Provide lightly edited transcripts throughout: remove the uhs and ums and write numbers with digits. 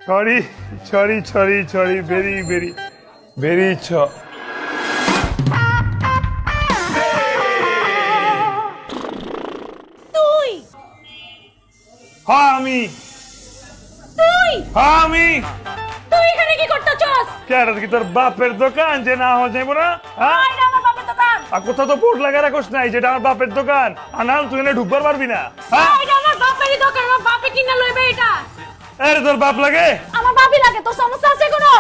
Sorry, very sorry. তুই হ্যাঁ আমি তুই এখানে কি করতেছস? কে রে কি তোর বাপের দোকান যে না হওয়া যাইব না? হ্যাঁ এটা আমার বাপের দোকান। আর কোথাও তো বোর্ড লাগা রাখোস নাই যেটা আমার বাপের দোকান আনাল তুই এনে ঢুকবার পারবি না। হ্যাঁ এটা আমার বাপেরই দোকান, আমার বাপে কিনা লইবে এটা। আরে তোর বাপ লাগে? আমার বাপই লাগে, তোর সমস্যা আছে কোনো?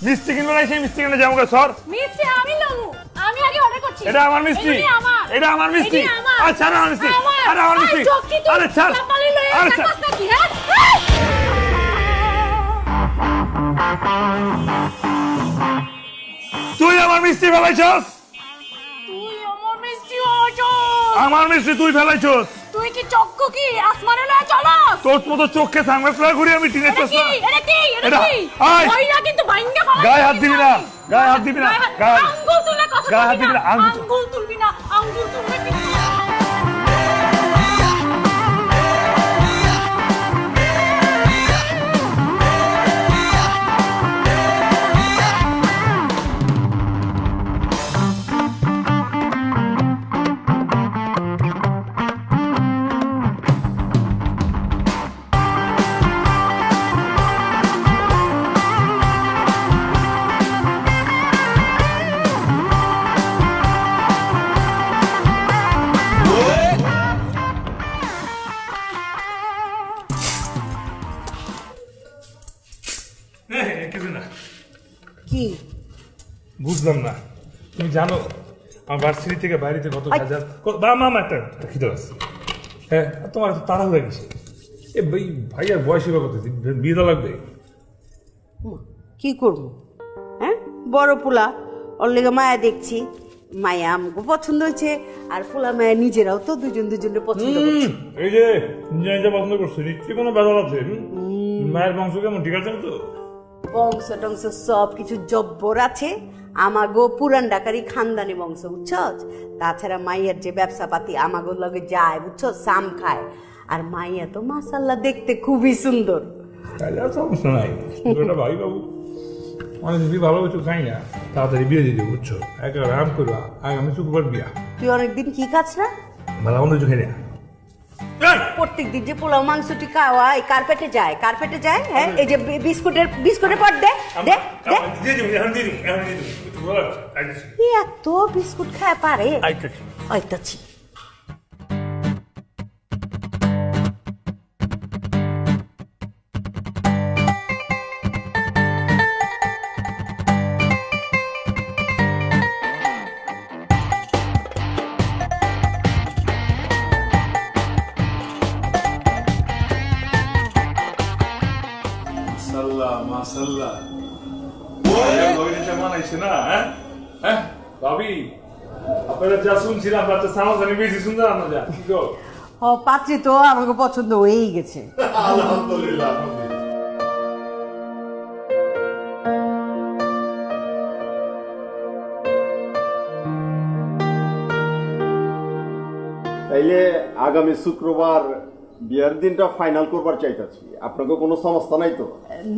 মিষ্টি কিনবে না সেই মিষ্টি কিনে যাবো সর। মিষ্টি আমি লমু, আমি আগে অর্ডার করছি। এটা আমার মিষ্টি, এটা আমার মিষ্টি। আচ্ছা না আমার মিষ্টি, আরে আমার মিষ্টি, আরে ছাড়, আরে ছাড়। তুই আমার মিষ্টি ফেলাইছস, তুই আমার মিষ্টি হচ্ছস। আমার মিষ্টি তুই ফেলাইছস। তুই কি চক্ষু কি আসমানে লয়ে চলস? তোর মতো চোখে সানগ্লাস লাগা ঘুরি আমি টিনের এটা চশমা। কি? এটা আয় ওইটা কিন্তু ভাঙ্গা ফেলা। গায়ে হাত দিবি না, গায়ে হাত দিবি না, গায়ে আঙ্গুল তুলে কথা গায়ে হাত বলবি দিবি না, না, আঙ্গুল আঙ্গুল তুলবি না, আঙ্গুল তুলবি না। কিছু না, কি বুঝলাম না। তুমি জানো আমার ভার্সিটি থেকে বাইরেতে কত কাজ আছে? বা মামা একটা খিদে আছে। হ্যাঁ তোমার এত তাড়াহুড়া গেছে? এ ভাই ভাইয়ার বয়স এবার কত, বিয়ে তো লাগবে। কি করবো? হ্যাঁ, বড় পোলা ওর লেগে মায়া দেখছি, মায়া আমাকে পছন্দ হয়েছে, আর পোলা মায়া নিজেরাও তো দুজনের পছন্দ করছে। এই যে নিজে পছন্দ করছো, নিশ্চয়ই কোনো ব্যাপার আছে। মায়ের বংশ কেমন ঠিক আছে তো? বংশ টংশ সব কিছু জব্বর আছে, আমাগো পুরান ডাকারি খানদানি বংশ, বুঝছস? তাছাড়া মাইয়ার যে ব্যবসা পাতি আমাগোর লগে যায়, বুঝছস, সাম খায়। আর মাইয়া তো মাশাআল্লাহ দেখতে খুবই সুন্দর। তাহলে আর সমস্যা নাই। ওটা ভাই বাবু অনেক যদি ভালো কিছু খাই না, তাড়াতাড়ি বিয়ে দিয়ে দেবো, বুঝছো? একেবারে আরাম করবা, আগামী শুক্রবার বিয়া। তুই অনেকদিন কি খাস না? ভালো মন্দ কিছু খাই না। প্রত্যেক দিন যে পোলাও মাংসটি খাওয়া এই কার্পেটে যায়। হ্যাঁ, এই যে বিস্কুটের পর দে দে দে। এত বিস্কুট খায় পারে? আইতাছি। মাশাআল্লাহ মানাইছে না? হ্যাঁ ভাবি, আপনারা যা শুনছিলাম তাতে সামনে বেশি সুন্দর আপনাদের। ও পাত্রী তো আমাকে পছন্দ হয়েই গেছে। আলহামদুলিল্লাহ। তাইলে আগামী শুক্রবার বিয়ার দিনটা ফাইনাল করবার চাইতাছি, আপনাকে কোনো সমস্যা নাই তো?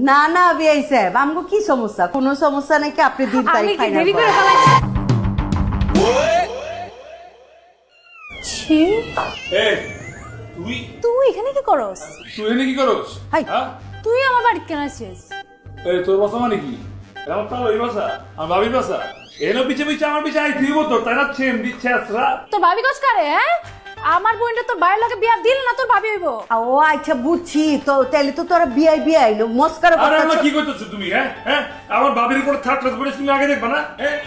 না না বিআই সাহেব, আমাকে কি সমস্যা? কোনো সমস্যা নাকি, আপনি দিন তারিখ ফাইনাল দেরি করে করেন। ফেলাইছি। ছি, এই তুই তুই এখানে কি করস? তুই এনে কি করছ? হাই। হ্যাঁ তুই আমার বাড়িতে কেন আসছিস? এই তোর বাসা মানে কি? আমার তো ওই বাসা, আমার ভাবির বাসা। এনো পিছে পিছে আমার পিছে আই দিব তো, তাই না? ছেম দিচ্ছে আসরা। তোর ভাবি কস করে? হ্যাঁ, আমার বোনটা তোর বাইরের লোকে বিয়া দিল না, তোর ভাবি হইব। ও আচ্ছা বুঝছি, তো তাহলে তো তোরা বিআই মস্কার আরে আমার কি করতেছ তুমি? হ্যাঁ হ্যাঁ, আমার ভাবির উপর থার্ড ক্লাস করে তুমি আগে দেখবা না? হ্যাঁ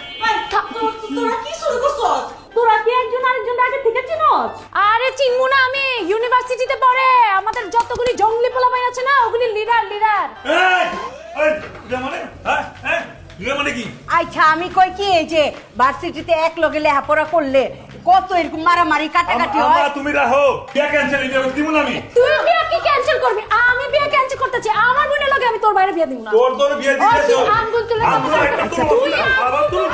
তোরা কি শুরু করছস? তোরা কি একজন আরেকজন আগে থেকে চিনস? আরে চিনমু না, আমি ইউনিভার্সিটিতে পড়ে আমাদের যতগুলি জঙ্গলি পোলাপাইন আছে না, ওগুলি লিডার। এই এই এটা মানে হ্যাঁ হ্যাঁ এটা মানে কি? আচ্ছা আমি কই কি, এই যে ভার্সিটিতে এক লগে লেখাপড়া করলে কত এরকম মারামারি কাটাকাটি হয়। আমা তুমি রাখো, বিয়া ক্যান্সেল করে দিব না আমি। তুই বিয়া কি ক্যান্সেল করবি? আমি বিয়া ক্যান্সেল করতেছি, আমার বোনের লগে আমি তোর বাইরে বিয়া দিব না। তোর বিয়া দিতেছ। আঙ্গুল তুলে তুই আবার তুই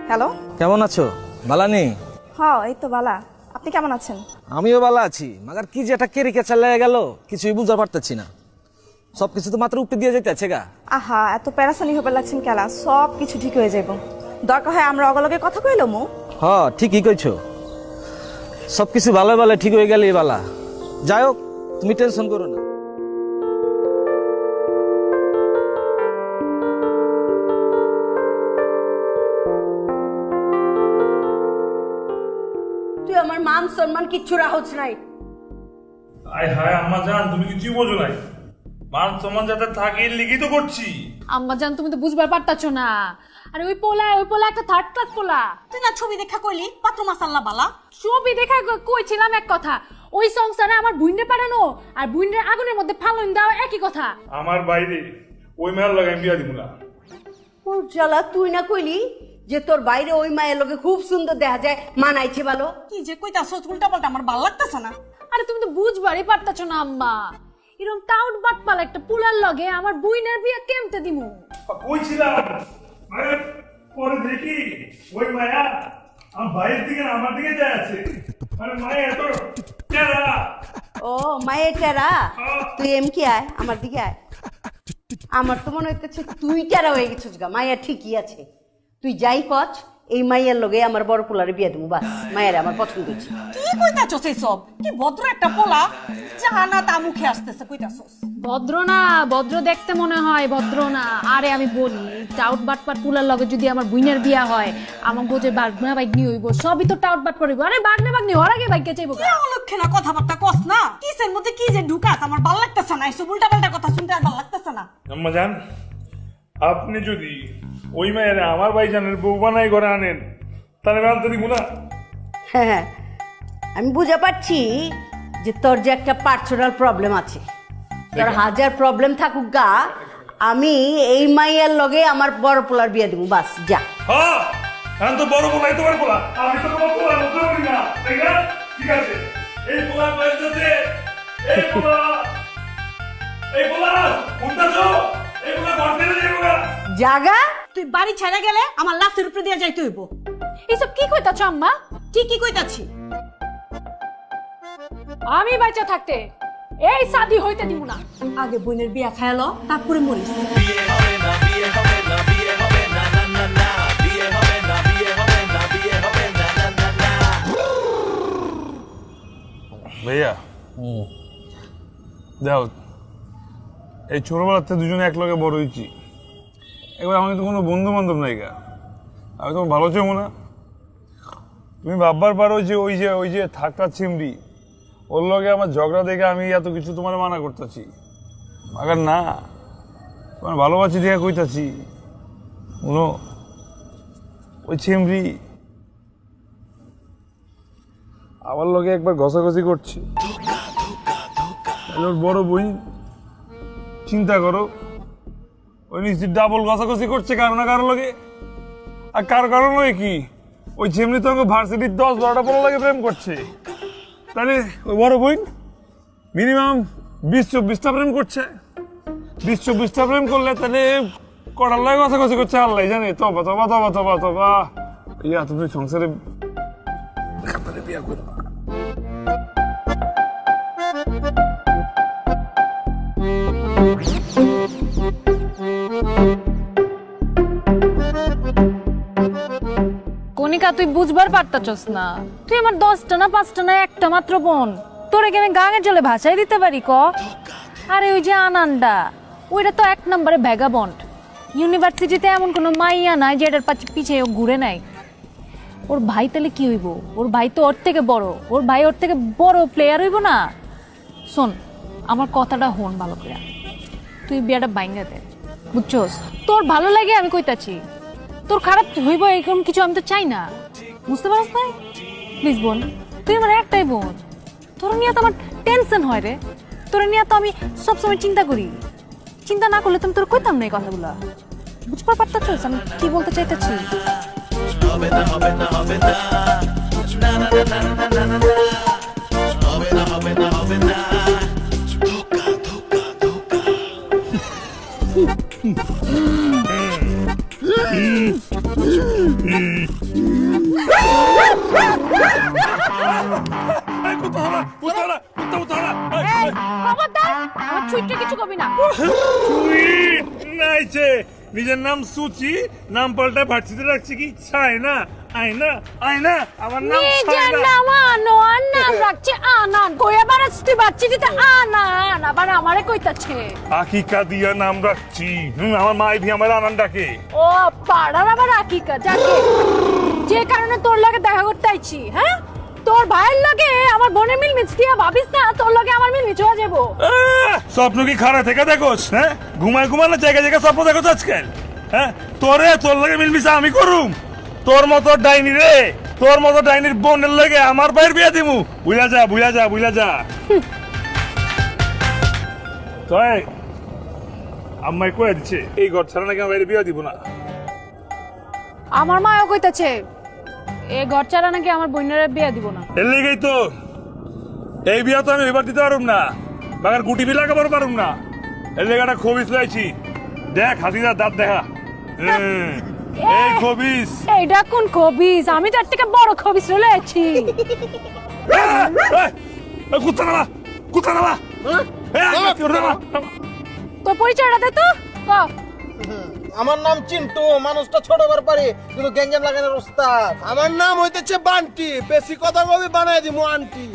হ্যালো। কেমন আছো বালানি? হ্যাঁ এই তো বালা, আপনি কেমন আছেন? আমিও ভালো আছি, মাগার কি যে একটা কেরিকে চালিয়ে গেল কিছুই বুঝতে পারতেছি না। সবকিছু তো মাত্র উপরে দিয়ে যেতেছে গা। আহা এত প্যারাসানি হবে লাগছেন কেলা, সব কিছু ঠিক হয়ে যাইব। দরকার হয় আমরা অগলগে কথা কইলো মু। হ্যাঁ ঠিকই কইছো, সবকিছু ভালো ভালো ঠিক হয়ে গেলে বালা। যাই হোক তুমি টেনশন করো না। তুই আমার মান সম্মান কিচ্ছু রাখছ নাই। আয় হায় আম্মা জান, তুমি কিছুই বোঝো নাই। মান সম্মান যাতে থাকে এর লিগেই তো করছি। আম্মা জান তুমি তো বুঝবার পারতাছো না। আরে ওই পোলা একটা থার্ড ক্লাস পোলা। তুই না ছবি দেখা কইলি পাত্র মাসাল্লাহ বালা। ছবি দেখা কইছিলাম এক কথা, ওই সংসারে আমার বুইন্ডে পাঠানো আর বুইন্ডের আগুনের মধ্যে ফালন দেওয়া একই কথা। আমার বাইরে ওই মেয়ের লাগে আমি বিয়া দিব না। ওর জ্বালা তুই না কইলি যে তোর বাইরে ওই মায়ের লোকে খুব সুন্দর দেখা যায়, মানাইছে ভালো। কি যে কইতাছ উল্টা পাল্টা, আমার ভালো লাগতেছে না। আরে তুমি তো বুঝবারই পারতাছো না আম্মা, এরকম টাউট বাটপাল একটা পুলার লগে আমার বুইনের বিয়ে কেমতে দিমু? কইছিলাম মানে পরে দেখি ওই মায়া আমার বাইরের দিকে না আমার দিকে যায় আছে। মানে মায়া এত টেরা। ও মায়ের টেরা, তুই এম কি আয় আমার দিকে আয়। আমার তো মনে হইতেছে তুই টেরা হয়ে গেছিস গা। মায়া ঠিকই আছে, তুই যাই কচ এই মাইয়ার লগে আমার বড় পোলারে বিয়ে দেবো, বাস মায়ের আমার পছন্দ হয়েছে। কি কইতাছস এইসব? কি ভদ্র একটা পোলা জানা তা মুখে আসতেছে কইতাছস? ভদ্র না, ভদ্র দেখতে মনে হয়, ভদ্র না। আরে আমি বলি টাউট বাটপার পুলার লগে যদি আমার বুইনের বিয়া হয়, আমার বোঝে বাগনা বাইগনি হইব, সবই তো টাউট বাট পড়িব। আরে বাগনা বাগনি হওয়ার আগে বাইকে চাইব। কি অলক্ষে না কথাবার্তা কস না, কিসের মধ্যে কি যে ঢুকাস আমার ভালো লাগতেছে না। এইসব উল্টা পাল্টা কথা শুনতে আর ভালো লাগতেছে না। আম্মা জান, আপনি যদি ওই মায়ের আমার ভাইজানের বউ বানাই করে আনেন তাহলে আমি আনতে দিব না। হ্যাঁ আমি বুঝে পারছি যে তোর যে একটা পার্সোনাল প্রবলেম আছে। তোর হাজার প্রবলেম থাকুক গা, আমি এই মাইয়ার লগে আমার বড় পোলার বিয়ে দেবো, বাস যা। হ্যাঁ আমি তো বড় পোলাই তোমার পোলা, আমি তো তোমার পোলা বলতে পারি না, তাই না? ঠিক আছে, এই পোলার বয়স হচ্ছে এই পোলা উন্দাছো, এই পোলা ঘর থেকে যাবো না। জাগা তুই বাড়ি ছেড়ে গেলে আমার লাশের উপরে দিয়ে যাইতে হইব। এইসব কি কইতাছো আম্মা? ঠিকই কইতাছি। আমি বাচ্চা থাকতে এই শাদি হইতে দিব না। আগে বোনের বিয়া খায়ালো, তারপরে মরিস। ভাইয়া যাও, এই ছোটবেলাতে দুজনে এক লগে বড় হয়েছি, এবার আমার তো কোনো বন্ধু বান্ধব নাই গা। আমি তো ভালো চাইবো না। তুমি ভাববার পারো যে ওই যে থাকটা চিমড়ি, ওর লগে আমার ঝগড়া দেখে আমি এত কিছু তোমার মানা করতেছি। আগার না, তোমার ভালোবাসি দেখে কইতাছি শুনো, ওই চিমড়ি আমার লগে একবার ঘষাঘষি করছে। ওর বড় বোন চিন্তা করো, ওই নিশ্চিত ডাবল ঘষাঘষি করছে কারো না কারো লগে। আর কার কারণ হয় কি, ওই চিমনি তো ভার্সিটির 10-12টা পোলা লাগে প্রেম করছে। তাহলে ওই বড় বোন মিনিমাম 20-24টা প্রেম করছে। 20-24টা প্রেম করলে তাহলে কটার লাগে ঘষাঘষি করছে আল্লাহ জানে। তবা তবা তবা তবা তবা ইয়া, তুমি সংসারে বিয়া করো। কনিকা তুই বুঝবার পারতাছস না, তুই আমার 10টা না 5টা না একটা মাত্র বোন, তোরে কি আমি গাঙের জলে ভাষাই দিতে পারি ক? আরে ওই যে আনান্ডা, ওইটা তো 1 নম্বরে ভ্যাগাবন্ড। ইউনিভার্সিটিতে এমন কোনো মাইয়া নাই যে এটার পিছে ও ঘুরে নাই। ওর ভাই তাহলে কি হইব? ওর ভাই তো ওর থেকে বড়, ওর ভাই ওর থেকে বড় প্লেয়ার হইব না? শোন আমার কথাটা হন ভালো করে, তুই বিয়াটা বাইঙ্গা দে, বুঝছস? তোর ভালো লাগে আমি কইতাছি, তোর খারাপ হইব এরকম কিছু আমি তো চাই না, বুঝতে পারছ না? প্লিজ বোন, তুই আমার একটাই বোন, তোর নিয়ে তো আমার টেনশন হয় রে, তোর নিয়ে তো আমি সবসময় চিন্তা করি। চিন্তা না করলে তুমি তোর কইতাম না এই কথাগুলা, বুঝতে পারতাছস আমি কি বলতে চাইতেছি? এই, কুত্তা হলা, কুত্তা হলা, কুত্তা, কুত্তা হলা। এই, এই খবরদার আমার ছুইটে কিছু কবি না। সুইট নাইছে, নিজের নাম সুচি, নাম পাল্টা ভার্সিতে রাখছি কি ছায়না, আয়না, আয়না, আমার নাম নিজের ছায়না। নাম আনোয়ার, নাম রাখছে আনান। কইয়া বাড়াচ্ছি বাচ্চি দিতে আনান, আবার আমারে কইতাছে। আকিকা দিয়া নাম রাখছি। আমার মা ভি আমার আনান ডাকে। ও পাড়ার আবার আকিকা যাকে, যে কারণে তোর লগে দেখা করতে আইছি। হ্যাঁ, তোর ভাইয়ের লগে আমার বোনের মিল মিছ দিয়া ভাবিস না তোর লগে আমার মিল মিছ হয়ে যাবো। স্বপ্ন কি খারাপ থেকে দেখোস? হ্যাঁ, ঘুমায় ঘুমানো জায়গা জায়গা স্বপ্ন দেখোস আজকাল। হ্যাঁ, তোর লগে মিলমিশা আমি করুম? তোর মতো ডাইনি রে, তোর মতো ডাইনির বোনের লগে আমার ভাইয়ের বিয়া দিমু? বুঝা যা, বুঝা যা, বুঝা যা। তাই আম্মাই কয়ে দিচ্ছে এই ঘর ছাড়া নাকি আমার বাইরে বিয়া দিব না। আমার মাও কইতাছে এ ঘর ছাড়া নাকি আমার বোনের বিয়া দিব না। এর লেগেই তো এই বিয়া তো আমি এবার দিতে পারুম না, বাগার গুটি বি লাগাবার পারুম না। এর লেগে একটা খবিস লাইছি, দেখ হাসিদার দাঁত দেখা। এই খবিস, এইটা কোন খবিস? আমি তার থেকে বড় খবিস চলে আছি। কুত্তা নামা, কুত্তা নামা। তোর পরিচয়টা দে তো। ক। আমার নাম চিন্টু, মানুষটা ছোট ব্যাপারে কিন্তু গ্যাঞ্জাম লাগানোর ওস্তাদ। আমার নাম হইতেছে বান্টি, বেশি কথা কবি বানাই দিমু আন্টি।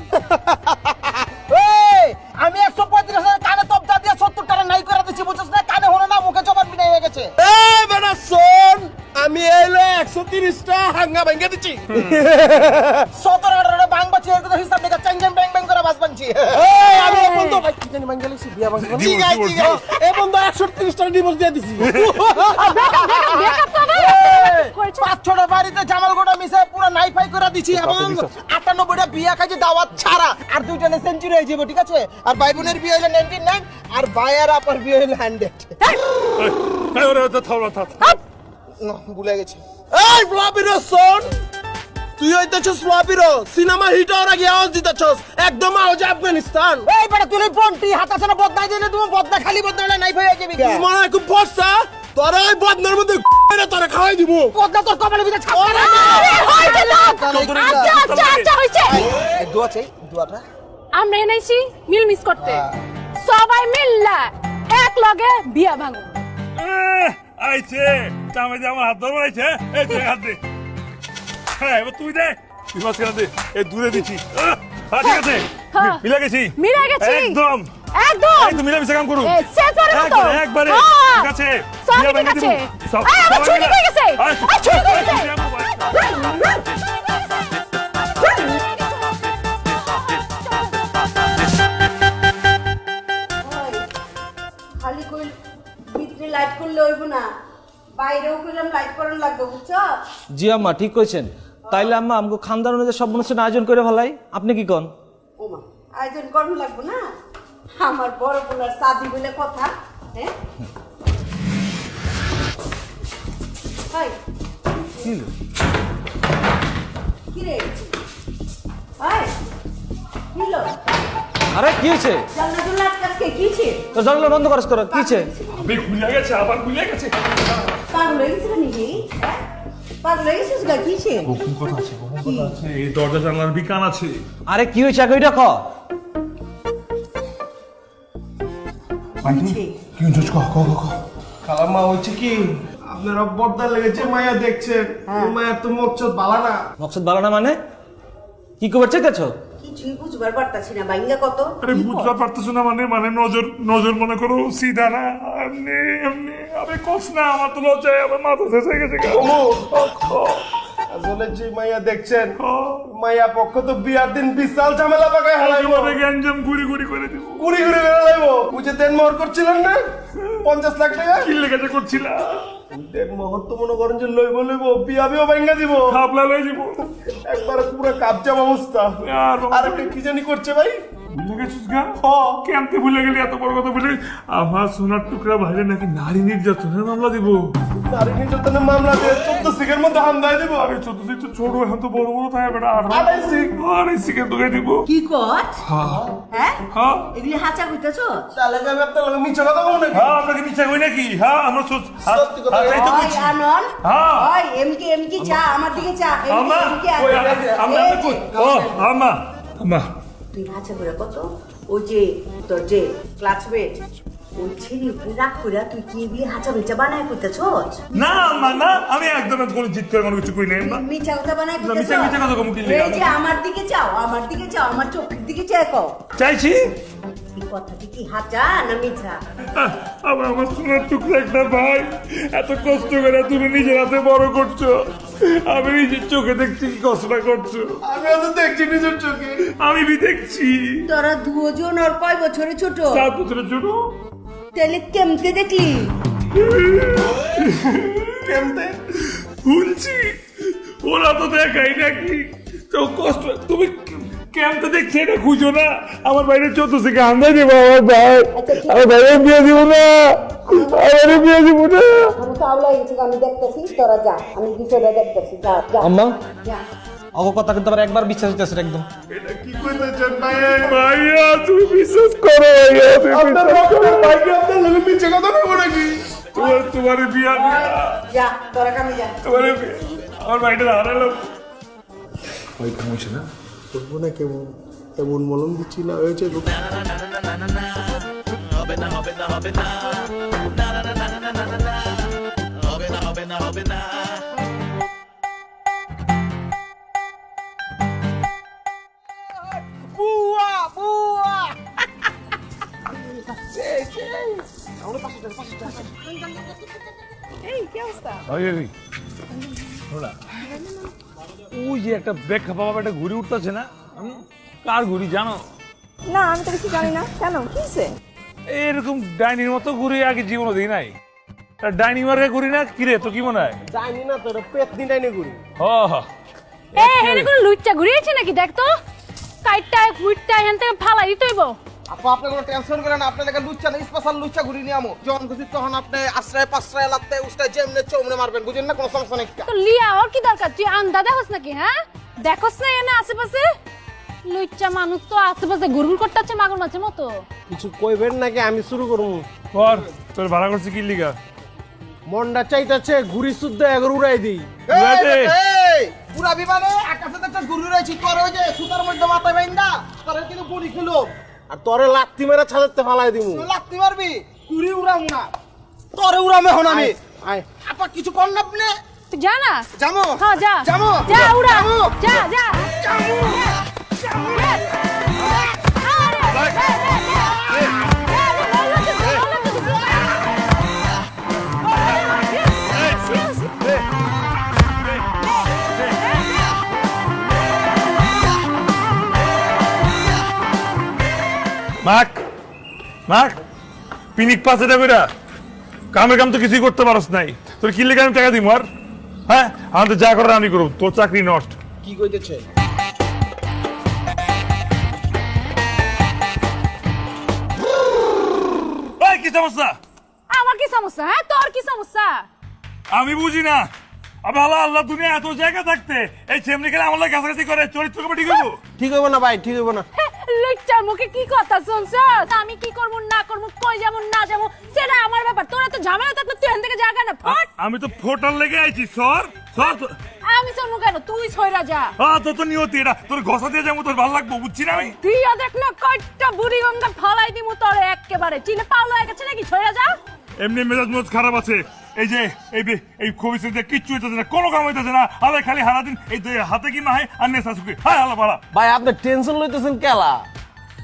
এই, আমি 135 কানে তবদা দিয়ে 70 টাকা নাই করে দিছি, বুঝছস না? কানে হলো না, মুখে জবান বিনাই হয়ে গেছে। এই বেটা শোন, আমি এইলে 130টা হাঙ্গা ভাঙ্গা দিছি। 17-18 ভাঙ বাঁচি, এর হিসাব নিকা চাঙ্গেন ব্যাং ব্যাং করে বাস বানছি। এই, আমি এই বন্ধু ভাই কি জানি ভাঙ্গা লইছি, বিয়া ভাঙ্গা। ঠিক আছে, ঠিক আছে, এই বন্ধু 130টা ডিভোর্স দিয়ে দিছি। পাঁচ ছোট বাড়িতে জামাল গোটা মিশে পুরো নাই ফাই করে দিছি এবং 98টা বিয়া খাইছি দাওয়াত ছাড়া, আর 2টা সেঞ্চুরি হয়ে যাবে, ঠিক আছে? আর ভাই বোনের বিয়ে হইলো 99, আর ভাই আর আপার বিয়ে হইলো 100। ভুলে গেছি। এই ফ্লপিরো শোন, তুই হইতেছস ফ্লপিরো, সিনেমা হিট হওয়ার আগে আওয়াজ দিতেছস একদম আওয়াজ আফগানিস্তান। এই বেটা তুই বন্টি হাতা ছাড়া বদনাই দিলে তুমি বদনা খালি বদনা নাই হয়ে যাবি। মনে হয় খুব ফর্সা, তোরা ওই বদনার মধ্যে তোরা খাওয়াই দিব। বদনা তোর কপালে ভিতরে ছাপ। আচ্ছা হইছে। দোয়া চাই, দোয়াটা আমরা এনেছি মিল মিস করতে, সবাই মিল্লা এক লগে বিয়া ভাঙো। আইছে চামে যে আমার হাত ধরবো আইছে। এই তুই হাত দে। হ্যাঁ, এবার তুই দে, তুই মাঝখানে দে। এই দূরে দিচ্ছি। ঠিক আছে, হ্যাঁ। মিলে গেছি, মিলে গেছি একদম একদম। এই তো মিলেমিশে কাম করুন। একবারে হ্যাঁ। ঠিক আছে। সব বিয়া ঠিক ভেঙে আছে। দিবো। সব এই, আমার সবাই ছুটি মিলে। হয়ে গেছে। আয়, এই, ছুটি হয়ে গেছে। খালি কই ভিতরে লাইট করলে হইব না, বাইরেও কইলাম লাইট করার লাগবে, বুঝছো? জি আম্মা ঠিক কইছেন। তাইলে আম্মা আমাকে খানদান অনুযায়ী সব মানুষের আয়োজন করে ফেলাই, আপনি কি কন? ওমা, আয়োজন করার লাগবে না? আমার বড় বোনার শাদি বলে কথা। হ্যাঁ, হাই কি রে? হাই হ্যালো, আরে কি হয়েছে? জানলা জানলা আটকাচ্ছে, কি ছে? তো জানলা বন্ধ করাস তোরা, কি হয়েছে? আবে খুলে গেছে, আবার খুলে গেছে। পাগল হয়ে গেছিস নাকি? হ্যাঁ, পাগল হয়ে গেছিস গা? কি ছে? গোপন কথা আছে, গোপন কথা আছে। এই দরজা জানলার বিকান আছে। আরে কি হয়েছে আগে ওইটা ক। কি হচ্ছে? খালাম্মা হচ্ছে কি, আপনারা বর্দার লেগেছে মায়া দেখছেন, মায়ের তো মকসদ বালা না। মকসদ ভালো না মানে কি খবর চাইতেছ? কিছুই বুঝবার পারতাছি না, বাইঙ্গা কত? আরে বুঝতে পারতেছো না মানে? মানে নজর নজর মনে করো সিধা না, এমনি এমনি। আবে কস না, আমার তো লজ্জায় আমার মাথা শেষ হয়ে গেছে। আসলে যে মাইয়া দেখছেন, মাইয়া পক্ষ তো বিয়ার দিন বিশাল ঝামেলা পাকায় হালাইবো, গ্যাঞ্জাম ঘুরি ঘুরি করে দিব। ঘুরি ঘুরি বেড়াইবো। বুঝে দেন মোহর করছিলেন না 50 লাখ টাকা? কি লেগেছে করছিলা? দেন মোহর তো মনে করেন যে লইবো লইবো, বিয়াবিও ভাঙ্গা দিব, খাপলা লয়ে দিব। একবারে পুরো কাবজা অবস্থা। আর আর একটা কি জানি করছে ভাই, ভুলে গেছিস গা? কেমতে ভুলে গেলি? এত বড় কথা ভুলে গেলি? আমার সোনার টুকরা ভাইরে নাকি নারী নির্যাতনের মামলা দিব। নারী নির্যাতনের মামলা দিয়ে 14 সিকের মধ্যে হামদায় দিব। আরে 14 সিক তো ছোট, এখন তো বড় বড় থাকে বেটা। 28 সিক। 28 সিকের তোকে দিব। কি কর হ্যাঁ হ্যাঁ এগুলি হাঁচা কইতেছস? তাহলে আমি আপনার লগে মিছা কথা বলবো নাকি? হ্যাঁ, আপনাকে মিথ্যা কই নাকি? হ্যাঁ, আমরা সত্যি কথা তাই তো ওই বলছি। আনন হ্যাঁ। ওই এমকি চা আমার দিকে চা আম্মা, এমকি ওই আমরা কই? ও আম্মা, আম্মা। তুই হাঁচা করে কত ওই যে তোর যে ক্লাসমেট ওই ছেলে রাগ করে তুই কি দিয়ে হাঁচা মিচা বানায় কইতেছস? না আম্মা, না, আমি একদম কোনো জিত করে কোনো কিছু কই নাই আম্মা। মিছা কথা বানায় না, মিছা মিছা কথা কম কি এই লাগা? যে আমার দিকে চাও আমার চোখের দিকে চাও কও চাইছি। এই কথাটি কি হাঁচা না মিছা? আমার সোনার টুকরা একটা ভাই, এত কষ্ট করে তুমি নিজের হাতে বড় করছো, আমি নিজের চোখে দেখছি কি কষ্টটা করছো। আমিও তো দেখছি নিজের চোখে। আমি বি দেখছি। তোরা দুজন আর কয় বছরে ছোট? 7 বছরের ছোট। তাহলে কেমতে দেখলি? কেমতে? শুনছি ওরা তো দেখাই নাকি, তো কষ্ট তুমি কেমতে দেখছি এটা খুঁজো না। আমার বাইরে 14 থেকে আন্দাজ দিব। আমার ভাইয়ের বিয়ে দিব না, আমার বিয়ে দিব না। আমি তো আওলাই গেছি, আমি দেখতেছি, তোরা যা, আমি বিষয়টা দেখতেছি, যা যা আম্মা যা। অগ কথা কিন্তু আবার একবার বিশ্বাস হইতেছে একদম। এটা কি কইতেছেন ভাই? ভাইয়া তুমি বিশ্বাস করো, ভাইয়া তুমি আপনার রক্তের ভাইকে আপনার লগে মিছা কথা বলবো নাকি? তোমার বিয়া যা তোরা কামে যা। তোমার আমার ভাইটা হারালো। ভাই ঘুমাইছে না? করবো না কেমন এমন মলম দিচ্ছি না হয়েছে। ওই যে একটা ব্যাখ্যা পাবা, একটা ঘুড়ি উঠতেছে না? কার ঘুড়ি জানো? না আমি তো কিছু জানি না, কেন কি হয়েছে? এরকম ডাইনির মতো ঘুড়ি আগে জীবনে দিই নাই। ডাইনি মার্কা ঘুড়ি না? কিরে তো কি মনে হয়? জানি না তোর পেট দিন ডাইনে ঘুরি। এখানে কোনো লুচ্চা ঘুরিয়েছে নাকি? দেখ তো কাইটটায় ফুইটটায় এখান থেকে ফালাই দিতে হইব। আপা আপনি কোনো টেনশন করেন না, আপনার লেগে লুচ্চা না স্পেশাল লুচ্চা ঘুরি নিয়ে আমো। যখন খুশি তখন আপনি আশ্রয় পাশ্রয় লাগতে উস্তায় যেমনে চৌমনে মারবেন, বুঝেন না? কোনো সমস্যা নেই। তো লিয়া ওর কি দরকার? তুই আন্দা দেখোস নাকি? হ্যাঁ দেখোস না এনে আশেপাশে লুচ্চা মানুষ তো আশেপাশে ঘুরঘুর করতে আছে মাগুর মাছের মতো। কিছু কইবেন নাকি আমি শুরু করবো? কর, তোর ভাড়া করছি কি লিগা? মনটা চাইতেছে ঘুরি শুদ্ধ এগর উড়াই দিই। পুরা বিমানে আকাশে দেখতে ঘুরি রয়েছি, তোর ওই যে সুতার মধ্যে মাথায় বাইন্দা তোর কিন্তু বড়ি খেলো। আর তোরে লাত্তি মেরে ছাদেরতে ফালাই দিমু। তুই লাত্তি মারবি, ঘুরি উড়াম না, তোরে উড়ামে হন আমি। আয় আপা কিছু কর না আপনি? তুই যা না। যামো হ্যাঁ যা যামো যা উড়া যামো যা যা যামো। মাক মাক পিনিক পাশে যাবে না, কামের কাম তো কিছুই করতে পারস নাই। তোর কি লিগে আমি টাকা দিব? আর হ্যাঁ, আমি তো যা করার আমি করব, তোর চাকরি নষ্ট। কি কইতেছে? এই কি সমস্যা? আমার কি সমস্যা? হ্যাঁ তোর কি সমস্যা? আমি বুঝি না। আবে আল্লাহ আল্লাহ, দুনিয়া এত জায়গা থাকতে এই চেমনি খেলে আমার লাগে কাছাকাছি করে চরিত্র কবে ঠিক হবো? ঠিক হইব না ভাই, ঠিক হইব না। লুচ্চার মুখে কি কথা শুনছ? আমি কি করবো না করবো, কই যাবো না যাবো সেটা আমার ব্যাপার। তোরা তো ঝামেলা থাকলে তুই এখান থেকে যা কেন। ফট। আমি তো ফোটার লেগে আইছি। সর সর। আমি শুনবো কেন? তুই সইরা যা। তোর তো নিয়তি এটা, তোর ঘষা দিয়ে যাবো, তোর ভালো লাগবো, বুঝছি না আমি। তুই দেখ না কয়টা বুড়ি গঙ্গা ফালাই দিমু তোর একেবারে। চিনে পাওলা হয়ে গেছে নাকি? সইরা যা। এমনি মেজাজ মোজ খারাপ আছে। এই যে এই খবিসে যে কিচ্ছু হইতেছে না, কোনো কাম হইতেছে না। আলে খালি হারাদিন এই হাতে কি মাহে আর নেশা সুখে। হ্যাঁ আল্লাহ ভাড়া। ভাই আপনি টেনশন লইতেছেন কেলা?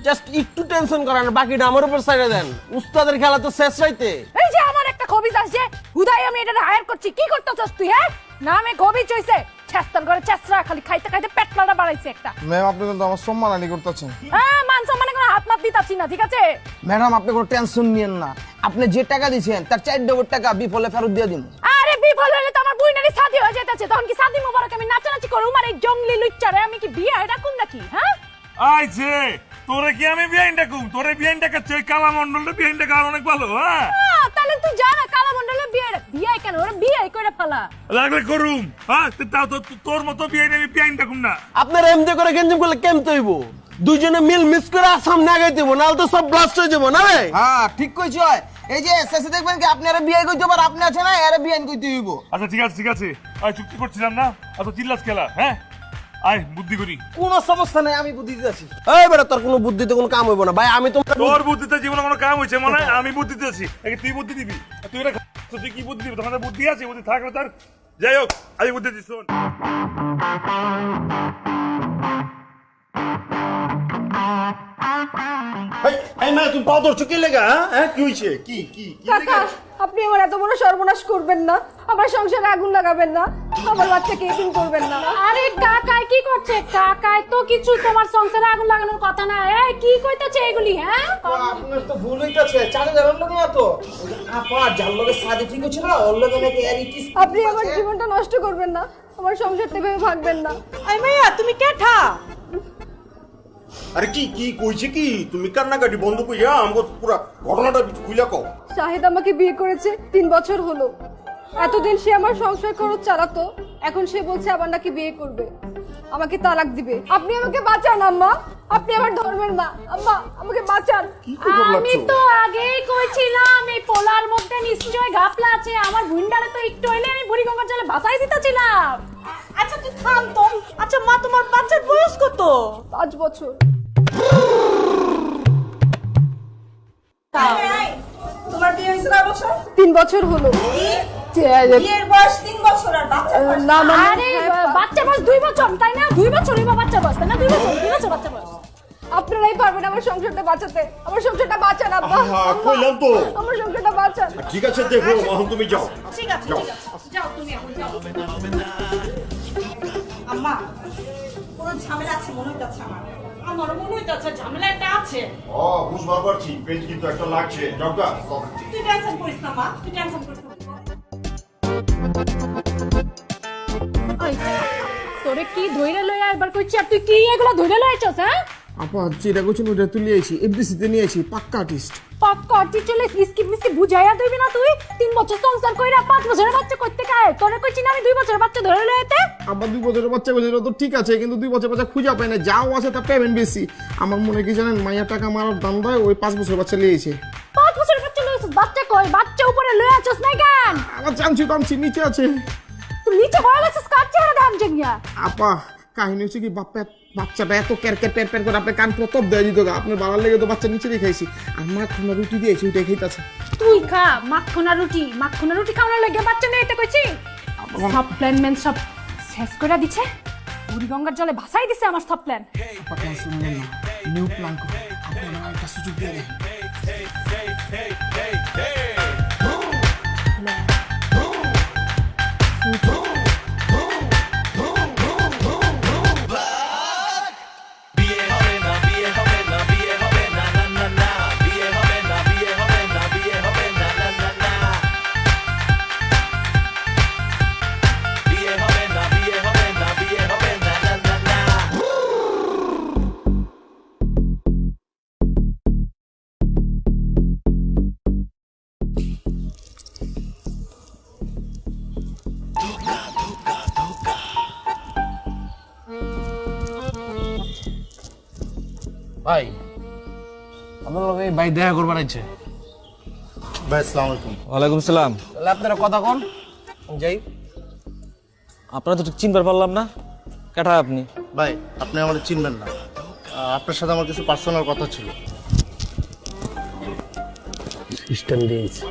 জাস্ট একটু টেনশন করেন, বাকিটা আমার উপর সাইডে দেন। উস্তাদের খেলা তো শেষ রাইতে। এই যে আমার একটা খবিস আসছে, হুদাই আমি এটা হায়ার করছি। কি করতেছস তুই? হ্যাঁ নামে খবিস হইছে, চেষ্টার করে চেষ্টা খালি খাইতে খাইতে পেটলাটা বাড়াইছে একটা। ম্যাম আপনি কিন্তু আমার সম্মানহানি করতেছেন। হ্যাঁ মান সম্মানে কোনো হাত মাত দিতাছি না, ঠিক আছে? ম্যাডাম আপনি কোনো টেনশন নিয়েন না, আপনি যে টাকা দিয়েছেন তার 4 ডবল টাকা বিফলে ফেরত দিয়ে দিন। আরে বিফল হলে তো আমার বুইনারি শাদি হয়ে যেতেছে, তখন কি শাদি মোবারক আমি নাচানাচি করুম? আর এই জঙ্গলি লুচ্চারে আমি কি বিয়ে হয় রাখুম নাকি? হ্যাঁ আইছে তোরে কি আমি বিয়াইন ডাকুম? তোরে বিয়াইন ডাকাচ্ছে ওই কালা মন্ডলটা বিয়াইন ডাকা অনেক ভালো, হ্যাঁ? তাহলে তুই জানা কালা মন্ডলে বিয়ে কেন ওরা বিয়ে করে ফেলা। লাগলে করুম, হ্যাঁ? তাও তো তোর মতো বিয়াইন আমি বিয়াইন ডাকুম না। আপনারা এমনি করে গেঞ্জাম করলে কেমতে হইব? দুইজনে মিল মিস করে সামনে আগাইতে হইব, নাহলে তো সব ব্লাস্ট হয়ে যাবো না ভাই? হ্যাঁ ঠিক কইছো। এই যে শেষে দেখবেন কি আপনি আরে বিয়ে কইতে পার, আপনি আছে না আরে বিয়ে কইতে হইব। আচ্ছা ঠিক আছে আয় চুক্তি করছিলাম না, এত চিল্লাস খেলা, হ্যাঁ? আয় বুদ্ধি করি। কোনো সমস্যা নাই, আমি বুদ্ধি দিতেছি। এই বেটা তোর কোনো বুদ্ধিতে কোনো কাম হইব না ভাই, আমি তো তোর বুদ্ধিতে জীবনে কোনো কাম হয়েছে মনে হয়? আমি বুদ্ধি দিতেছি, তুই বুদ্ধি দিবি? তুই না তুই কি বুদ্ধি দিবি? তোমাদের বুদ্ধি আছে, বুদ্ধি থাকলে তার যাই হোক আমি বুদ্ধি দিচ্ছি। শোন, এই মা তুমি পাও ধরছো কি লেগা? হ্যাঁ কি হইছে? কি কি কি কাকা আপনি আমার এত বড় সর্বনাশ করবেন না, আমার সংসারে আগুন লাগাবেন না, আমার বাচ্চাকে এতিম করবেন না। আরে কাকাই কি করছে? কাকাই তো কিছু তোমার সংসারে আগুন লাগানোর কথা না। এই কি কইতাছে এগুলি, হ্যাঁ? আপনার তো ভুল হইতাছে, চালে জানার লোক না তো। আপা যার লগে সাদি ঠিক হচ্ছে না, ওর লগে নাকি আর ইটিস। আপনি আমার জীবনটা নষ্ট করবেন না, আমার সংসারটা ভেবে ভাগবেন না। আই মাইয়া তুমি কেঠা? আরে কি কি কইছে কি? তুমি কান্নাকাটি বন্ধ কইরা আমগো পুরা ঘটনাটা খুইলা কও। শাহেদ আমাকে বিয়ে করেছে 3 বছর হলো। এতদিন সে আমার সংসার খরচ চালাতো, এখন সে বলছে আবার নাকি বিয়ে করবে, আমাকে তালাক দিবে। আপনি আমাকে বাঁচান আম্মা, আপনি আমার ধর্মের মা, আম্মা আমাকে বাঁচান। আমি তো আগেই কইছিলাম এই পোলার মধ্যে নিশ্চয় ঘাপলা আছে। আমার ভুইন্ডারে তো একটু হইলে আমি বুড়ি গঙ্গার জলে ভাসাই দিতেছিলাম। আচ্ছা তুই থাম তো। আচ্ছা মা তোমার বাচ্চার বয়স কত? 5 বছর। তোমার বিয়ে হয়েছে কয় বছর? 3 বছর হলো। বিয়ের বয়স 3 বছর আর বাচ্চার বয়স? না মানে আরে বাচ্চা বয়স 2 বছর, তাই না? 2 বছরই বা বাচ্চা বয়স, তাই না? 2 বছর বাচ্চা বয়স। আপনারাই পারবেন আমার সংসারটা বাঁচাতে, আমার সংসারটা বাঁচান আব্বা। হ্যাঁ কইলাম তো। আমার সংসারটা বাঁচান। ঠিক আছে দেখো এখন তুমি যাও। ঠিক আছে যাও তুমি এখন যাও। আম্মা কোনো ঝামেলা আছে মনে হইতাছে আমারও মনে হইতাছে ঝামেলা একটা আছে। ও বুঝবার পারছি, পেজ কিন্তু একটা লাগছে। যাও গা। তুই টেনশন করিস না মা, তুই টেনশন করিস না। ওই, তোরে কি ধইরা লইয়া এবার কইছি, আর তুই কি এগুলো ধইরা লইছস, হ্যাঁ? আপা যেটা কইছেন ওটা তুলে আইছি, এফডিসিতে নিয়ে আইছি, পাক্কা আর্টিস্ট। পাক্কা টিচলে স্কিপ মিস্কি বুঝাইয়া দিবি না তুই? 3 বছর সংসার কইরা 5 বছরের বাচ্চা কইতে কায়? তোরে কইছি না আমি 2 বছরের বাচ্চা ধরে লইতে? আবার 2 বছরের বাচ্চা কইছিল তো ঠিক আছে, কিন্তু 2 বছরের বাচ্চা খুঁজা পায় না, যাও আছে তা পেমেন্ট বেশি। আমার মনে কি জানেন, মাইয়া টাকা মারার দাম দেয়, ওই 5 বছরের বাচ্চা লিয়েছে। 5 বছরের বাচ্চা লইছস? বাচ্চা কই? বাচ্চা উপরে লইয়া আছস না কেন? আমার টানছি নিচে আছে। তুই নিচে বয়া লাগছস কাচ্চা আর দাম জেগিয়া। আপা কাহিনী হচ্ছে কি, বাচ্চাটা এত ক্যারক্যার প্যার করে আপনার কান প্রতপ দেয় দিত, আপনার বাবার লেগে তো বাচ্চা নিচে রেখেছি, আর মা খানা রুটি দিয়েছি, ওইটা খাইতেছে। তুই খা মাখনা রুটি খাওয়ানোর লাগে বাচ্চা নিয়ে এটা কইছি। সব প্ল্যান ম্যান সব শেষ করে দিছে, বুড়িগঙ্গার জলে ভাসাই দিছে আমার সব প্ল্যান। নিউ প্ল্যান করো, আপনার আমার একটা সুযোগ দিয়ে দেন। ভাই আপনার লগে ভাই দেখা করবার আছে। ভাই আসসালামু আলাইকুম। ওয়ালাইকুম সালাম। তাহলে আপনারা কথা কোন যাই। আপনারা তো ঠিক চিনবার পারলাম না, কেটা আপনি? ভাই আপনি আমাদের চিনবেন না, আপনার সাথে আমার কিছু পার্সোনাল কথা ছিল। সিস্টেম দিয়েছি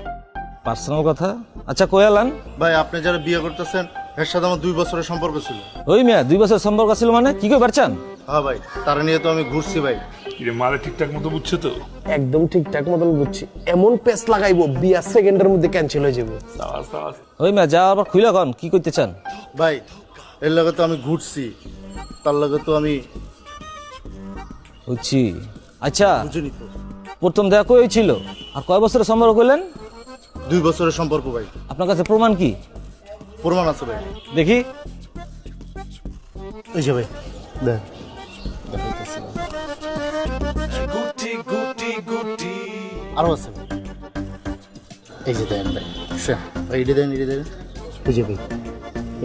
পার্সোনাল কথা? আচ্ছা কয়ালান। ভাই আপনি যারা বিয়ে করতেছেন এর সাথে আমার 2 বছরের সম্পর্ক ছিল। ওই মিয়া 2 বছর সম্পর্ক ছিল মানে কি কই পারছেন? হ্যাঁ ভাই, তারা নিয়ে তো আমি ঘুরছি ভাই। কিরে মালে ঠিকঠাক মতো বুঝছো তো? একদম ঠিকঠাক মতন বুঝছি, এমন পেস লাগাইবো 20 সেকেন্ডের মধ্যে ক্যান্সেল হয়ে যাবে। ওই মিয়া যা আবার খুইলা কন কি কইতে চান? ভাই এর লগে তো আমি ঘুরছি, তার লগে তো আমি বুঝছি। আচ্ছা বুঝিনি তো। প্রথম দেখা কই হয়েছিল আর কয় বছরের সম্পর্ক কইলেন? 2 বছরের সম্পর্ক ভাই। আপনার কাছে প্রমাণ কি? প্রমাণ আছে ভাই। দেখি। এই যে ভাই দেখ। আরও আছে ভাই। এই যে দেন ভাই, এইটা দেন, এটা দেন। বুঝে ভাই,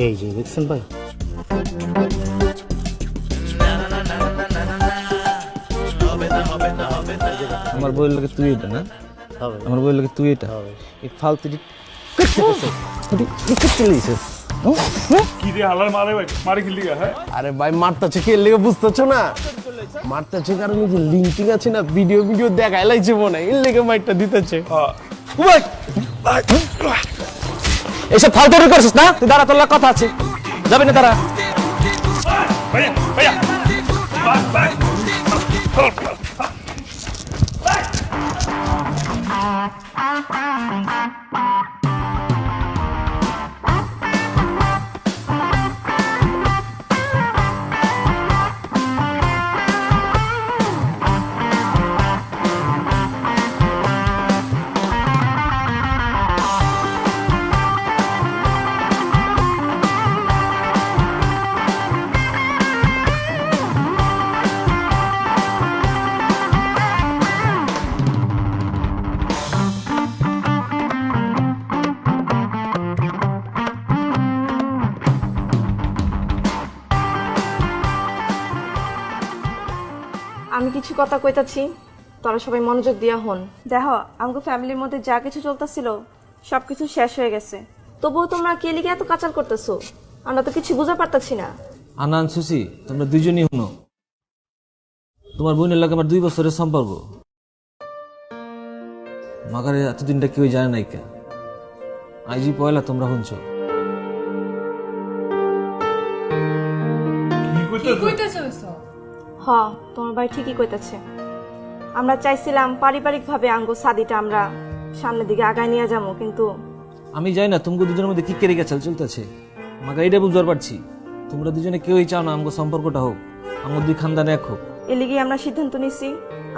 এই যে দেখছেন ভাই। আমার বইয়ের লোকে তুই এটা না, আমার বইয়ের লোকে তুই এটা, এই ফালতুটি কি রে হালার মারে ভাই, মারে খেললি হ্যাঁ? আরে ভাই মারতাছে কে লেগে বুঝতেছো না? মারতাছে কারণ এই যে লিঙ্কিং আছে না, ভিডিও দেখাই লাইছে মনে হয়, এর লেগে মাইরটা দিতেছে। এইসব ফালতুটি করছিস না? তুই দাঁড়া, তোর লাগে কথা আছে, যাবি না? দাঁড়া। ভাইয়া ভাইয়া বাই বাই আমি কিছু কথা কইতাছি, তোরা সবাই মনোযোগ দিয়া হন। দেখো, আমাকে ফ্যামিলির মধ্যে যা কিছু চলতেছিল সবকিছু শেষ হয়ে গেছে, তবুও তোমরা কে লিগে এত কাচাল করতেছো? আমরা তো কিছু বুঝতে পারতাছি না। আনান সুসি, তোমরা দুইজনই শুনো, তোমার বোনের লাগে আমার 2 বছরের সম্পর্ক। মাগারে এতদিনটা কেউ জানে নাই কে, আইজি পয়লা তোমরা শুনছো। হ, তোমার ভাই ঠিকই কইতাছে। আমরা চাইছিলাম পারিবারিকভাবে আঙ্গো সাদিটা আমরা সামনের দিকে আগায় নিয়ে যাবো, কিন্তু আমি জানি না তোমাকে দুজনের মধ্যে কি কেরিকা চলতেছে, আমাকে এটা বুঝতে পারছি তোমরা দুজনে কেউই চাও না আমগো সম্পর্কটা হোক, আমার 2 খানদানে এক হোক। এ লিগে আমরা সিদ্ধান্ত নিছি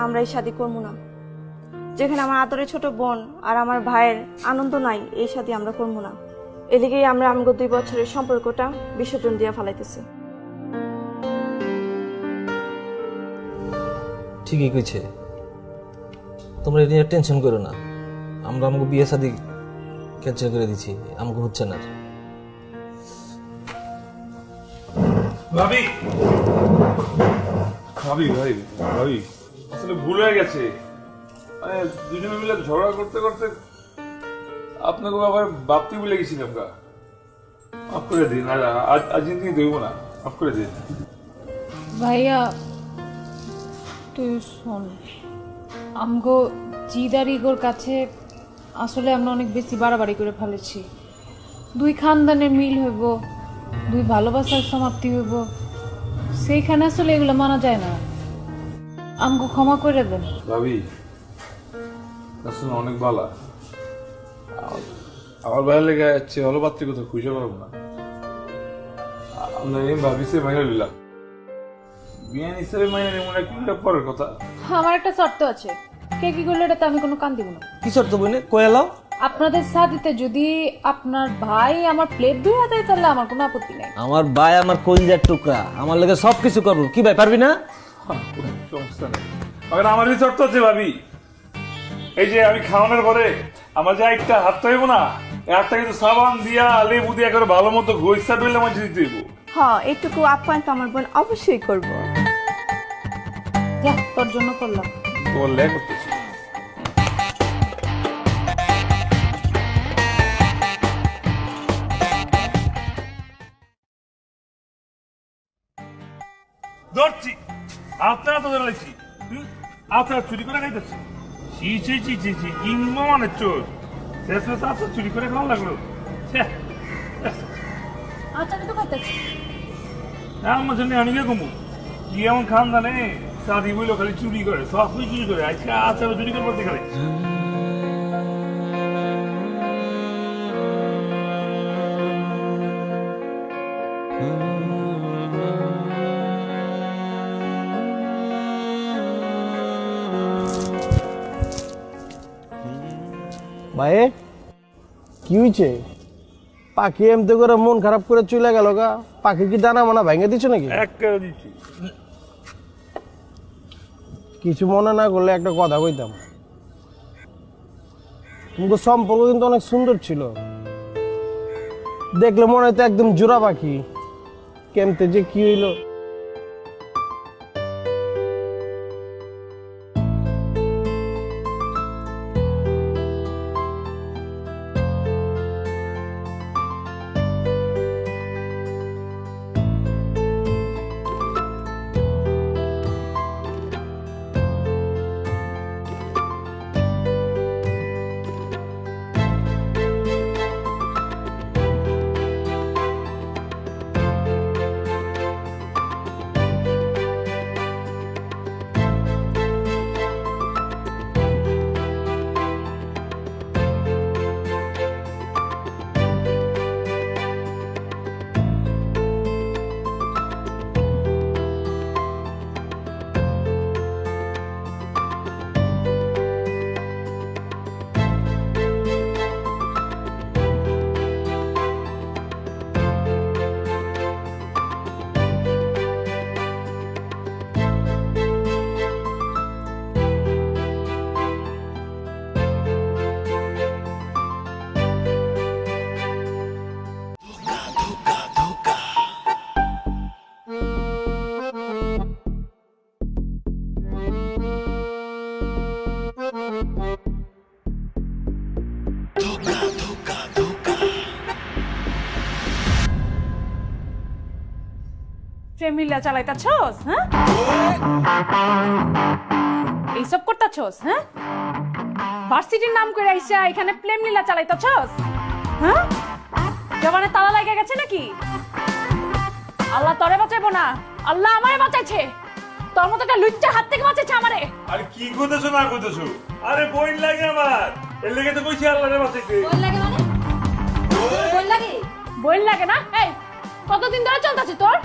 আমরা এই শাদী করবো না। যেখানে আমার আদরের ছোট বোন আর আমার ভাইয়ের আনন্দ নাই, এই শাদী আমরা করবো না। এ লিগেই আমরা আমগো 2 বছরের সম্পর্কটা বিসর্জন দিয়া ফেলাইতেছি। ঠিকই কইছে, তোমরা এটা নিয়ে টেনশন করো না, আমরা আমাকে বিয়ে শাদী ক্যান্সেল করে দিচ্ছি, আমাকে হচ্ছে না। ভাবি ভাবি ভাই ভাবি আসলে ভুল হয়ে গেছে, মানে দুজনে মিলে ঝগড়া করতে করতে আপনাকে আবার ভাবতে ভুলে গেছিলাম। মাফ করে দিন, আর আজ দিন দেব না, মাফ করে দিন। ভাইয়া তুই শোন, আমগো জিদার ইগোর কাছে আসলে আমরা অনেক বেশি বাড়াবাড়ি করে ফেলেছি। 2 খানদানের মিল হইব, 2 ভালোবাসার সমাপ্তি হইব, সেইখানে আসলে এগুলো মানা যায় না। আমগো ক্ষমা করে দেন। ভাবি আসলে অনেক বালা, আমার ভাইয়ের লেগে যাচ্ছে হলো পাত্রী কোথাও খুঁজে পারবো না। আমরা এই ভাবিছে মাইনে নিলাম, বিয়ে হিসেবে মাইনে নেব না, কিন্তু পরের কথা। আমার একটা শর্ত আছে, কে কি করলে এটা তো আমি কোনো কান দিব না। কি শর্ত বইনে কয়ালাও? আপনাদের সাথে যদি আপনার ভাই আমার প্লেট ধুয়ে দেয় তাহলে আমার কোনো আপত্তি নাই। আমার ভাই আমার কলিজার টুকরা, আমার লাগে সবকিছু করবো। কি ভাই পারবি না? সমস্যা নেই, আমার এই শর্ত আছে ভাবি, এই যে আমি খাওয়ানোর পরে আমার যে একটা হাত হইব না, একটা কিন্তু সাবান দিয়া লেবু দিয়া করে ভালো মতো ঘইসা ডইলে মাঝে দিতে হইব। হ্যাঁ, এইটুকু আপ্যায়ন তো আমার বোন অবশ্যই করবো। যা, তোর জন্য করলাম। তোমার লেগ করতেছি। ধরছি আপনারা তো ধরেছি, আপনারা চুরি করে খাইতেছি। চি চি চি চি চি ইংমা মানে চোর, শেষ আপনার চুরি করে খাওয়া লাগলো। আচ্ছা, আমি তো খাইতেছি। আমার জন্য আমি কে কমু, কি এমন খান জানে সাদি বইলো খালি চুরি করে, সব কিছু চুরি করে। আজকে আচার চুরি করে বলতে খালি। ভাই কি হয়েছে? পাখি এমতে করে মন খারাপ করে চলে গেল গা। পাখি কি দানা মানা ভেঙে দিচ্ছে নাকি? দিচ্ছি। কিছু মনে না করলে একটা কথা কইতাম। কিন্তু সম্পর্ক কিন্তু অনেক সুন্দর ছিল, দেখলে মনে হতো একদম জোড়া পাখি। কেমতে যে কি হইলো। প্রেমিলা চালাইতাছস, হ্যাঁ? এইসব করতাছস, হ্যাঁ? ভার্সিটির নাম করে আইসা এখানে প্রেম লীলা চালাইতাছস, হ্যাঁ? জবানে তালা লাগা গেছে নাকি? আল্লাহ তোরে বাঁচাইবো না, আল্লাহ আমারে বাঁচাইছে। তোর মতো একটা লুচ্চার হাত থেকে বাঁচাইছে আমারে। আরে কি কইতেছো না কইতেছো? আরে বইন লাগে আমার, এর লেগে তো কইছি আল্লাহরে বাঁচাইতে। বইন লাগে মানে? বইন লাগে? বইন লাগে না? এই কতদিন ধরে চলতাছে তোর?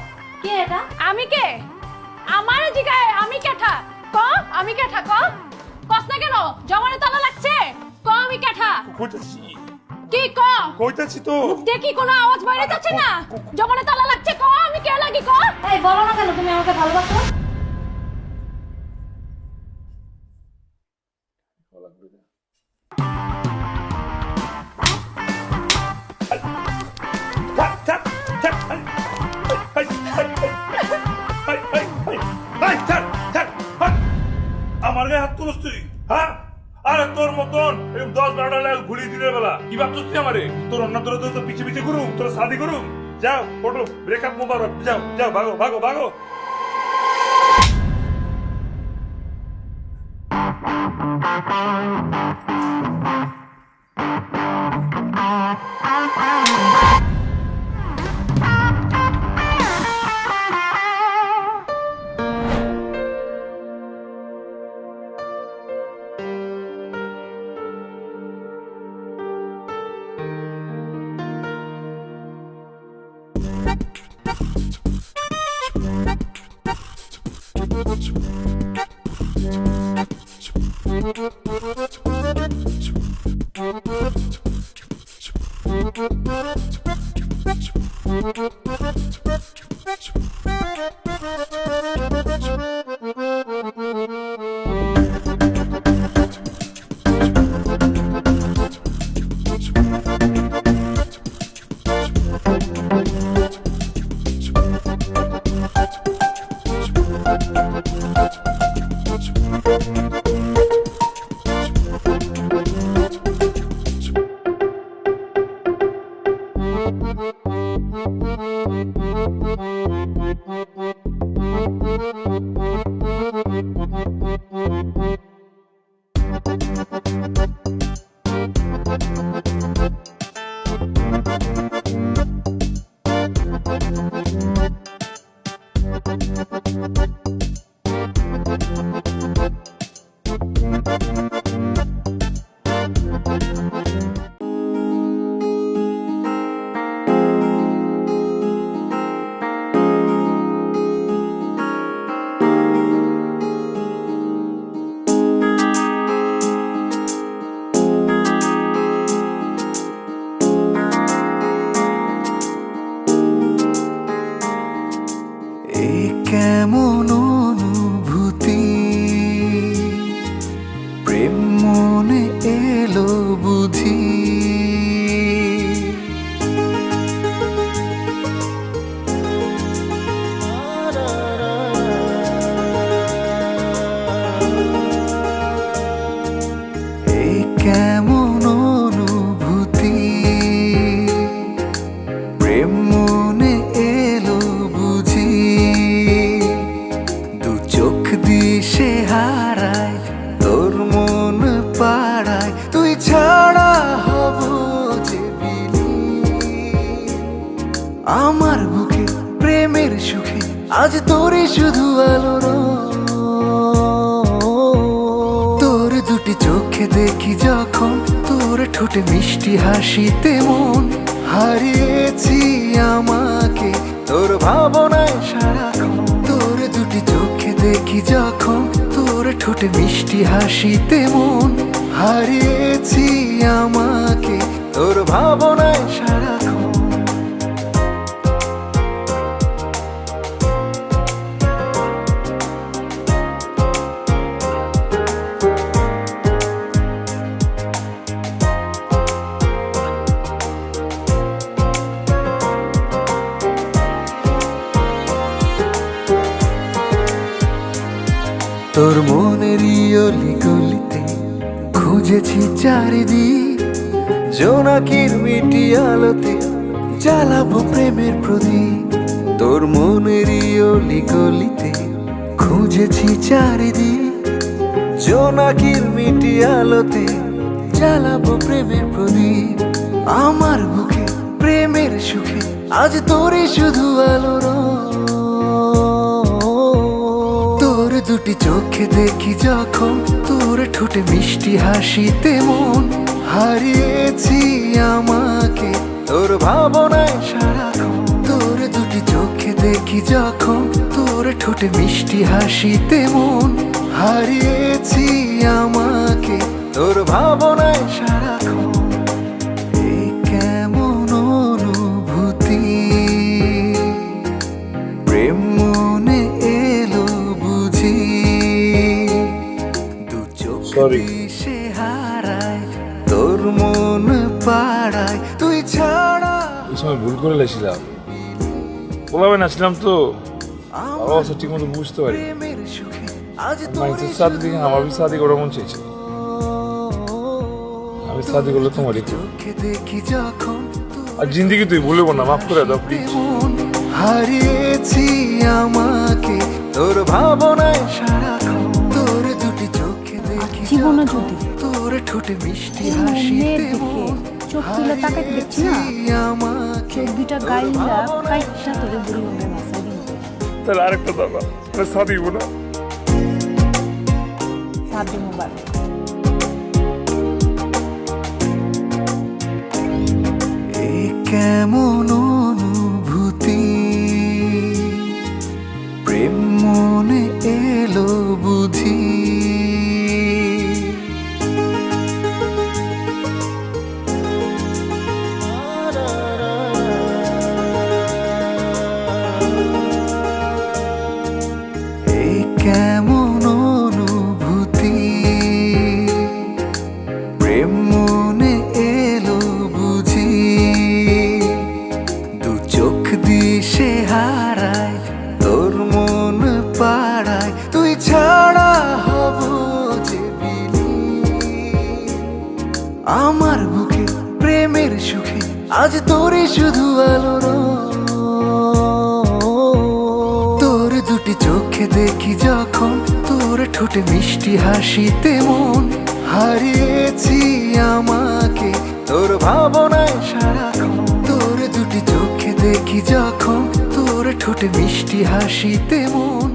কে এটা? আমি কে? আমারে জিগায় আমি কেঠা? ক আমি কেঠা ক? কস না কেন? জমানে তালা লাগছে? ক আমি কেঠা? কইতাছি কি ক? কইতাছি তো। দেখি কোনো আওয়াজ বাইরে যাচ্ছে না? জমানে তালা লাগছে ক আমি কে লাগি ক? এই বলো না কেন তুমি আমাকে ভালোবাসো? আমার গায়ে হাত তুলস তুই, হ্যাঁ? আরে তোর মতন 10-12টা লাখ ঘুরি দিনের বেলা কি ভাবছিস তুই আমারে? তোর অন্য তোর তো পিছে পিছে করুম, তোর শাদি করুম। যাও ফটো ব্রেকআপ মোবারক, যাও যাও ভাগো ভাগো ভাগো। কেমন অনুভূতি প্রেম আমার বুকে প্রেমের সুখে আজ তোরে শুধু আলো তোর দুটি চোখে দেখি যখন তোর ঠোঁটে মিষ্টি হাসিতে মন হারিয়েছি আমাকে তোর ভাবনায় সারাক্ষণ তোর দুটি চোখে দেখি যখন তোর ঠোঁটে মিষ্টি হাসিতে মন হারিয়েছি আমাকে তোর ভাবনায় সারাক্ষণ তোর মনের অলি গলিতে খুঁজেছি চারিদিক জোনাকির মিটি আলোতে জ্বালাবো প্রেমের প্রদীপ তোর মনের অলি গলিতে খুঁজেছি চারিদিক জোনাকির মিটি আলোতে জ্বালাবো প্রেমের প্রদীপ আমার বুকে প্রেমের সুখে আজ তোরে শুধু আলো তোর দুটি চোখে দেখি যখন তোর ঠোঁটে মিষ্টি হাসিতে মন হারিয়েছি আমাকে তোর ভাবনায় সারাক্ষণ তোর দুটি চোখে দেখি যখন তোর ঠোঁটে মিষ্টি হাসিতে মন হারিয়েছি আমাকে তোর ভাবনায় সারাক্ষণ এই কেমন অনুভূতি প্রেম মনে এলো বুঝি দু চোখ Sorry. সে হারায় তোর মন পাড়ায় তুই ছাড়া ওই সময় ভুল করে লেছিলাম বলাবে নাছিলাম তো বাবা অবশ্য ঠিক মতো বুঝতে পারি প্রেমের সুখে আজ মাইন্সের সাথে দেখে আমার বি শাদি করা মন চেয়েছে আমি শাদি করলে তোমার চোখে দেখি যখন আর জিন্দিগি তুই ভুলবো না মাফ করে দাও প্লিজ মন হারিয়েছি আমাকে তোর ভাবনায় সারাক্ষণ তোর দুটি চোখে দেখি জীবনে যদি তোর ঠোঁটে মিষ্টি এই হাসিতে মনের মন দিকে চোখ তুলে তাকাইতে দেখছি না আমাকে চোখ দুটা গাইলা কাইটটা তোরে বুড়ি হবে মাসাই দিতে তাহলে আরেকটা দাদা শাদি হবো না শাদি মোবারক এই কেমন অনুভূতি প্রেম মনে এলো বুঝি এই কেমন অনুভূতি প্রেম মনে এলো বুঝি দু চোখ দিশে হারায় তোর মন পাড়ায় তুই ছাড়া হব যে বিলি আমার বুকে প্রেমের সুখে আজ তোরে শুধু আলো তোর দুটি চোখে দেখি যখন তোর ঠোঁটে মিষ্টি হাসিতে মন হারিয়েছি আমাকে তোর ভাবনায় সারাক্ষণ তোর দুটি চোখে দেখি যখন তোর ঠোঁটে মিষ্টি হাসিতে মন